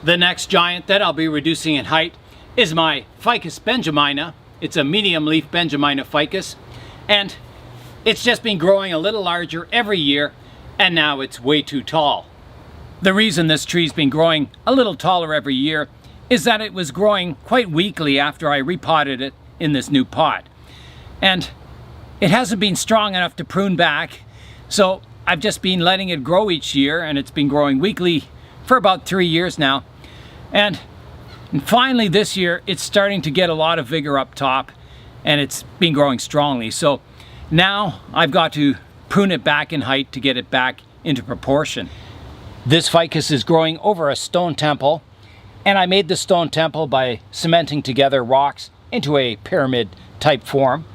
The next giant that I'll be reducing in height is my Ficus Benjamina. It's a medium leaf Benjamina ficus, and it's just been growing a little larger every year, and now it's way too tall. The reason this tree's been growing a little taller every year is that it was growing quite weakly after I repotted it in this new pot. And it hasn't been strong enough to prune back, so I've just been letting it grow each year, and it's been growing weakly for about 3 years now. And finally this year it's starting to get a lot of vigor up top, and it's been growing strongly. So now I've got to prune it back in height to get it back into proportion. This ficus is growing over a stone temple, and I made the stone temple by cementing together rocks into a pyramid type form.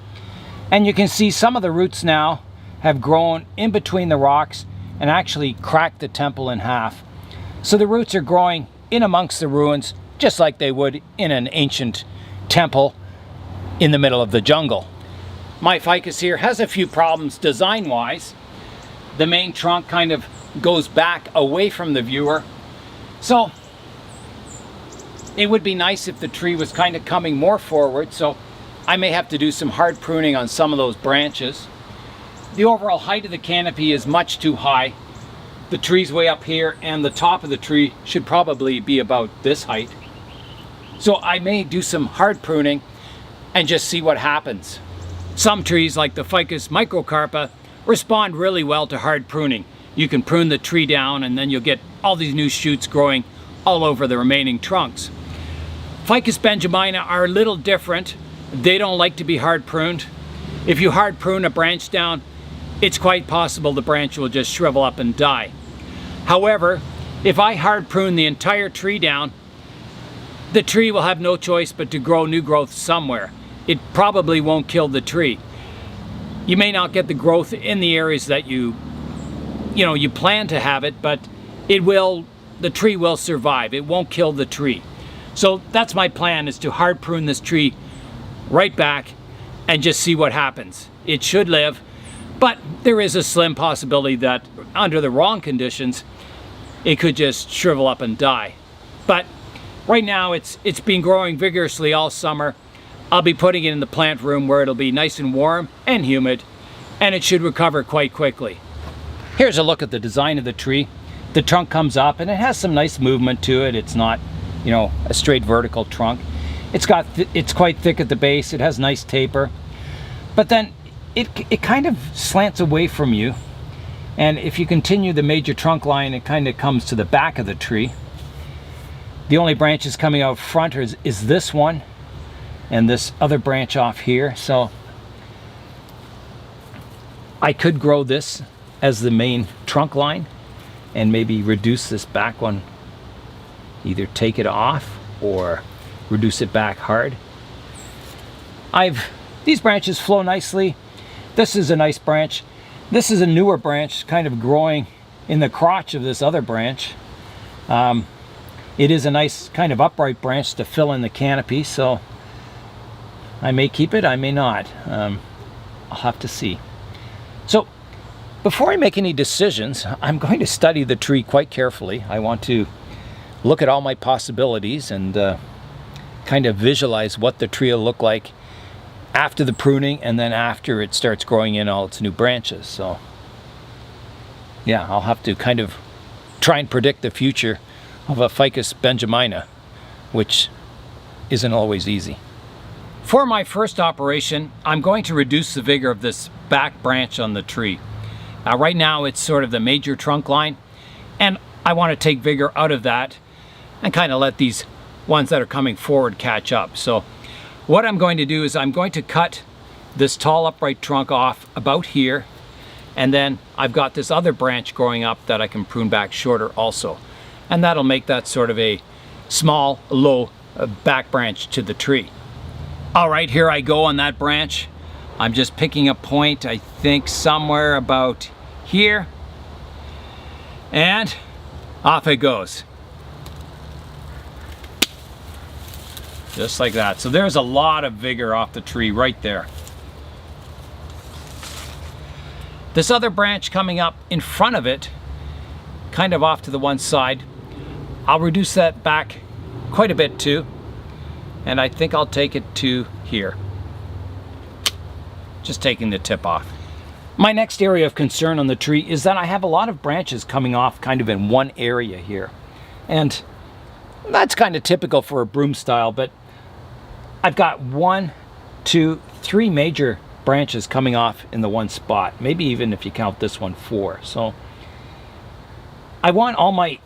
And you can see some of the roots now have grown in between the rocks and actually cracked the temple in half. So the roots are growing in amongst the ruins just like they would in an ancient temple in the middle of the jungle. My ficus here has a few problems design-wise. The main trunk kind of goes back away from the viewer. So it would be nice if the tree was kind of coming more forward, so I may have to do some hard pruning on some of those branches. The overall height of the canopy is much too high. The tree's way up here, and the top of the tree should probably be about this height. So I may do some hard pruning and just see what happens. Some trees, like the Ficus microcarpa, respond really well to hard pruning. You can prune the tree down and then you'll get all these new shoots growing all over the remaining trunks. Ficus benjamina are a little different. They don't like to be hard pruned. If you hard prune a branch down, it's quite possible the branch will just shrivel up and die. However, if I hard prune the entire tree down, the tree will have no choice but to grow new growth somewhere. It probably won't kill the tree. You may not get the growth in the areas that you plan to have it, but the tree will survive. It won't kill the tree. So that's my plan, is to hard prune this tree right back and just see what happens. It should live, but there is a slim possibility that under the wrong conditions, it could just shrivel up and die. But right now it's been growing vigorously all summer. I'll be putting it in the plant room where it'll be nice and warm and humid, and it should recover quite quickly. Here's a look at the design of the tree. The trunk comes up and it has some nice movement to it. It's not, a straight vertical trunk. It's quite thick at the base. It has nice taper, but then it kind of slants away from you. And if you continue the major trunk line, it kind of comes to the back of the tree. The only branches coming out front is this one and this other branch off here. So I could grow this as the main trunk line and maybe reduce this back one, either take it off or reduce it back hard. These branches flow nicely. This is a nice branch. This is a newer branch, kind of growing in the crotch of this other branch. It is a nice kind of upright branch to fill in the canopy, so I may keep it, I may not. I'll have to see. So before I make any decisions, I'm going to study the tree quite carefully. I want to look at all my possibilities and kind of visualize what the tree will look like after the pruning and then after it starts growing in all its new branches. So yeah, I'll have to kind of try and predict the future of a Ficus benjamina, which isn't always easy. For my first operation, I'm going to reduce the vigor of this back branch on the tree. Right now it's sort of the major trunk line, and I want to take vigor out of that and kind of let these ones that are coming forward catch up. So what I'm going to do is I'm going to cut this tall upright trunk off about here, and then I've got this other branch growing up that I can prune back shorter also. And that'll make that sort of a small, low back branch to the tree. All right, here I go on that branch. I'm just picking a point, I think somewhere about here. And off it goes. Just like that. So there's a lot of vigor off the tree right there. This other branch coming up in front of it, kind of off to the one side, I'll reduce that back quite a bit too. And I think I'll take it to here. Just taking the tip off. My next area of concern on the tree is that I have a lot of branches coming off kind of in one area here. And that's kind of typical for a broom style, but I've got 1, 2, 3 major branches coming off in the one spot. Maybe even if you count this one, 4. So I want all my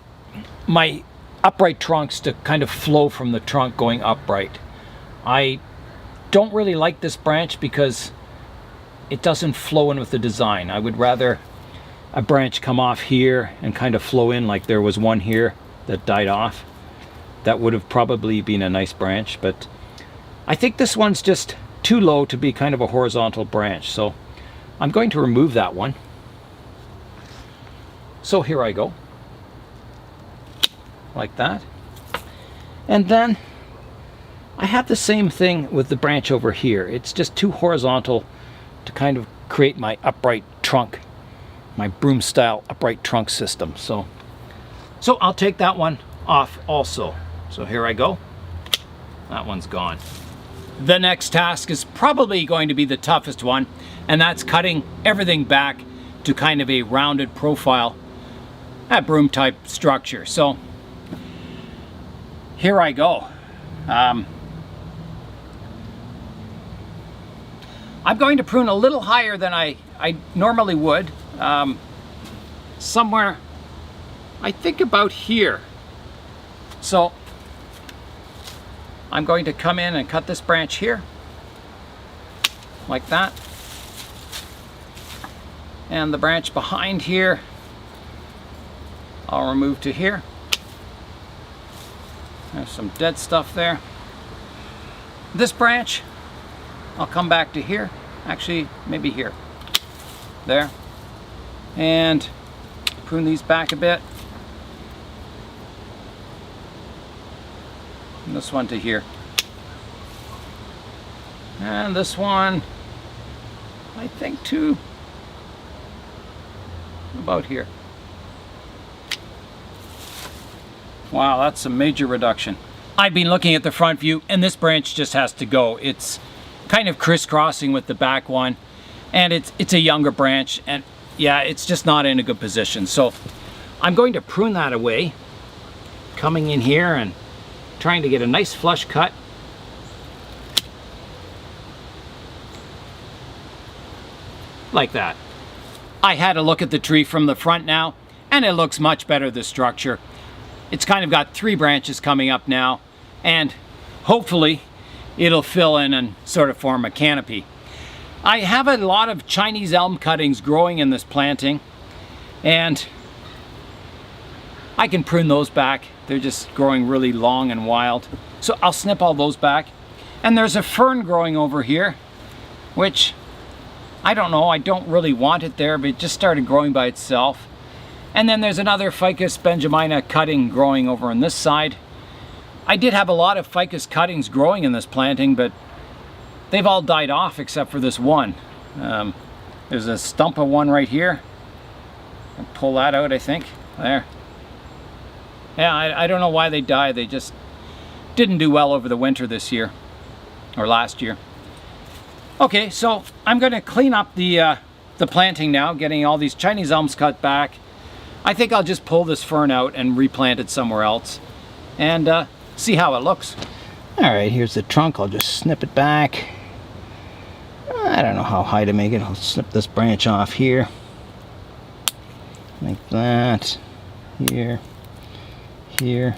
upright trunks to kind of flow from the trunk going upright. I don't really like this branch because it doesn't flow in with the design. I would rather a branch come off here and kind of flow in, like there was one here that died off. That would have probably been a nice branch, but I think this one's just too low to be kind of a horizontal branch. So I'm going to remove that one. So here I go. Like that. And then I have the same thing with the branch over here. It's just too horizontal to kind of create my upright trunk, my broom style upright trunk system. So I'll take that one off also. So here I go. That one's gone. The next task is probably going to be the toughest one, and that's cutting everything back to kind of a rounded profile, a broom type structure. So here I go. I'm going to prune a little higher than I normally would. Somewhere, I think about here. So I'm going to come in and cut this branch here, like that. And the branch behind here, I'll remove to here. There's some dead stuff there. This branch, I'll come back to here. Actually, maybe here. There. And prune these back a bit. And this one to here. And this one, I think to about here. Wow, that's a major reduction. I've been looking at the front view and this branch just has to go. It's kind of crisscrossing with the back one, and it's a younger branch, and yeah, it's just not in a good position. So I'm going to prune that away, coming in here and trying to get a nice flush cut. Like that. I had a look at the tree from the front now, and it looks much better, the structure. It's kind of got 3 branches coming up now, and hopefully it'll fill in and sort of form a canopy. I have a lot of Chinese elm cuttings growing in this planting, and I can prune those back. They're just growing really long and wild. So I'll snip all those back. And there's a fern growing over here, which I don't know, I don't really want it there, but it just started growing by itself. And then there's another Ficus Benjamina cutting growing over on this side. I did have a lot of Ficus cuttings growing in this planting, but they've all died off except for this one. There's a stump of one right here. I'll pull that out, I think. There. Yeah, I don't know why they died. They just didn't do well over the winter this year, or last year. Okay, so I'm going to clean up the planting now, getting all these Chinese elms cut back. I think I'll just pull this fern out and replant it somewhere else and see how it looks. All right, here's the trunk. I'll just snip it back. I don't know how high to make it. I'll snip this branch off here. Like that. Here. Here.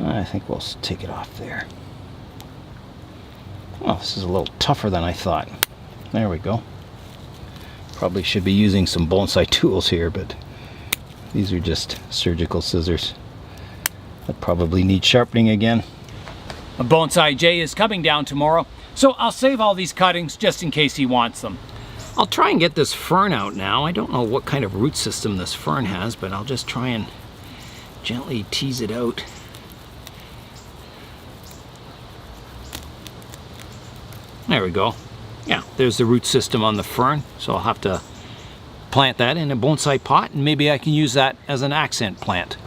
I think we'll take it off there. Well, this is a little tougher than I thought. There we go. Probably should be using some bonsai tools here, but these are just surgical scissors that probably need sharpening again. A Bonsai Jay is coming down tomorrow, so I'll save all these cuttings just in case he wants them. I'll try and get this fern out now. I don't know what kind of root system this fern has, but I'll just try and gently tease it out. There we go. Yeah, there's the root system on the fern, so I'll have to plant that in a bonsai pot, and maybe I can use that as an accent plant.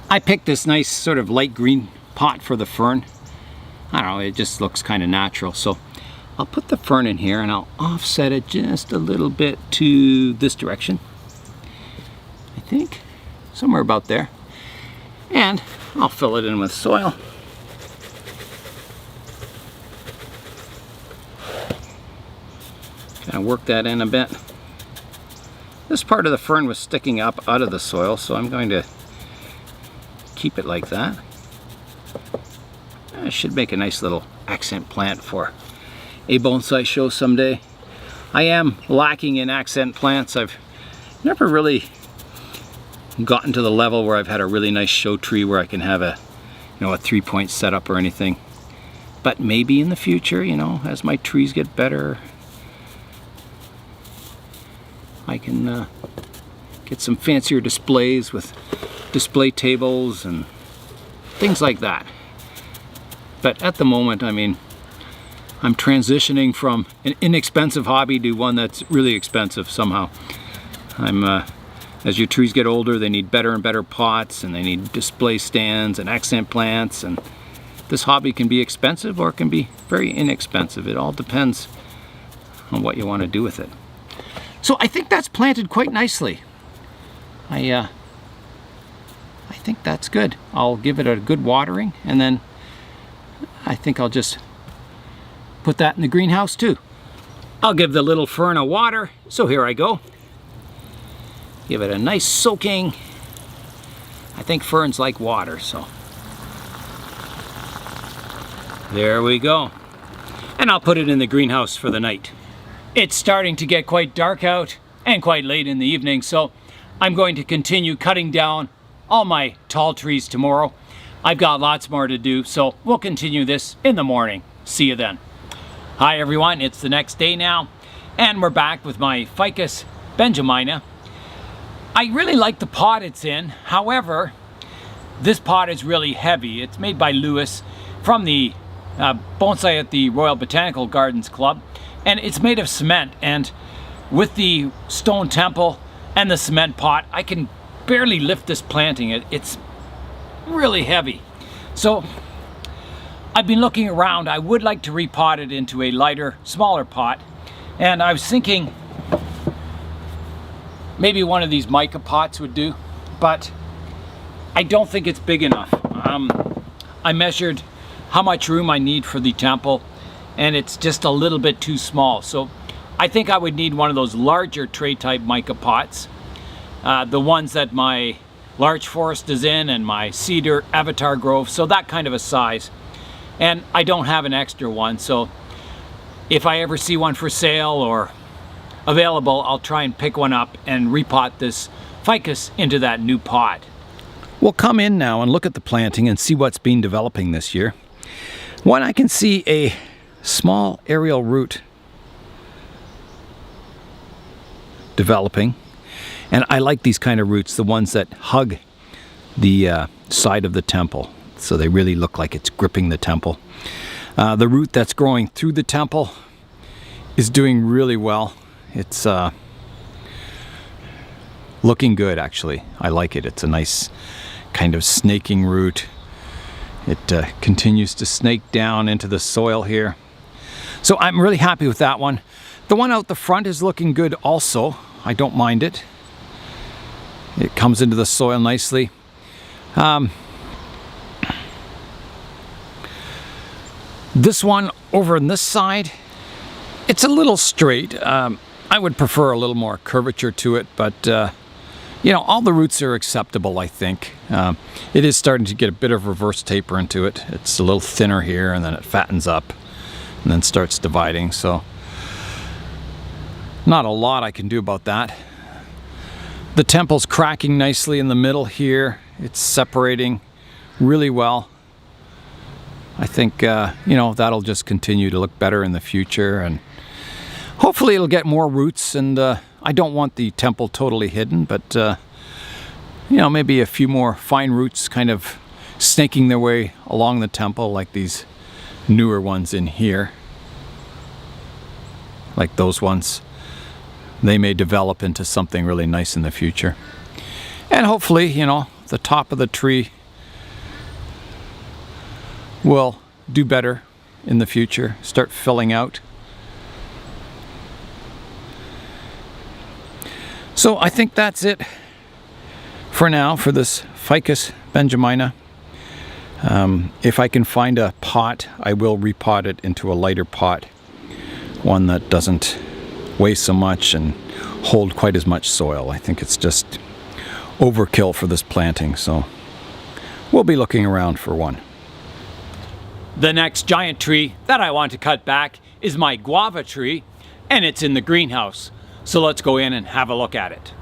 I picked this nice sort of light green pot for the fern. I don't know, it just looks kind of natural. So I'll put the fern in here and I'll offset it just a little bit to this direction. I think somewhere about there. And I'll fill it in with soil. Kind of work that in a bit. This part of the fern was sticking up out of the soil, so I'm going to keep it like that. It should make a nice little accent plant for a bonsai show someday. I am lacking in accent plants. I've never really gotten to the level where I've had a really nice show tree where I can have a, you know, a 3-point setup or anything. But maybe in the future, you know, as my trees get better, I can get some fancier displays with display tables and things like that. But at the moment, I mean, I'm transitioning from an inexpensive hobby to one that's really expensive somehow. As your trees get older, they need better and better pots, and they need display stands and accent plants, and this hobby can be expensive or it can be very inexpensive. It all depends on what you want to do with it. So I think that's planted quite nicely. I think that's good. I'll give it a good watering, and then I think I'll just put that in the greenhouse too. I'll give the little fern a water, so here I go. Give it a nice soaking. I think ferns like water, so there we go. And I'll put it in the greenhouse for the night. It's starting to get quite dark out and quite late in the evening, so I'm going to continue cutting down all my tall trees tomorrow. I've got lots more to do, so we'll continue this in the morning. See you then. Hi everyone, it's the next day now, and we're back with my Ficus Benjamina. I really like the pot it's in. However, this pot is really heavy. It's made by Lewis from the Bonsai at the Royal Botanical Gardens Club, and it's made of cement, and with the stone temple and the cement pot, I can barely lift this planting. It's really heavy. So I've been looking around. I would like to repot it into a lighter, smaller pot, and I was thinking maybe one of these mica pots would do, but I don't think it's big enough. I measured how much room I need for the temple, and it's just a little bit too small. So I think I would need one of those larger tray type mica pots, the ones that my large forest is in and my cedar avatar grove, so that kind of a size. And I don't have an extra one, so if I ever see one for sale or available, I'll try and pick one up and repot this ficus into that new pot. We'll come in now and look at the planting and see what's been developing this year. One, I can see a small aerial root developing, and I like these kind of roots, the ones that hug the side of the temple, so they really look like it's gripping the temple. The root that's growing through the temple is doing really well. It's looking good, actually. I like it. It's a nice kind of snaking root. It continues to snake down into the soil here. So I'm really happy with that one. The one out the front is looking good also. I don't mind it. It comes into the soil nicely. This one over on this side, it's a little straight. I would prefer a little more curvature to it, but you know, all the roots are acceptable, I think. It is starting to get a bit of reverse taper into it. It's a little thinner here, and then it fattens up and then starts dividing, so not a lot I can do about that. The temple's cracking nicely in the middle here. It's separating really well. I think you know, that'll just continue to look better in the future, and hopefully it'll get more roots. And I don't want the temple totally hidden, but you know, maybe a few more fine roots kind of snaking their way along the temple, like these newer ones in here, like those ones. They may develop into something really nice in the future. And hopefully, you know, the top of the tree will do better in the future, start filling out. So I think that's it for now for this Ficus Benjamina. If I can find a pot, I will repot it into a lighter pot, one that doesn't weigh so much and hold quite as much soil. I think it's just overkill for this planting, so we'll be looking around for one. The next giant tree that I want to cut back is my guava tree, and it's in the greenhouse. So let's go in and have a look at it.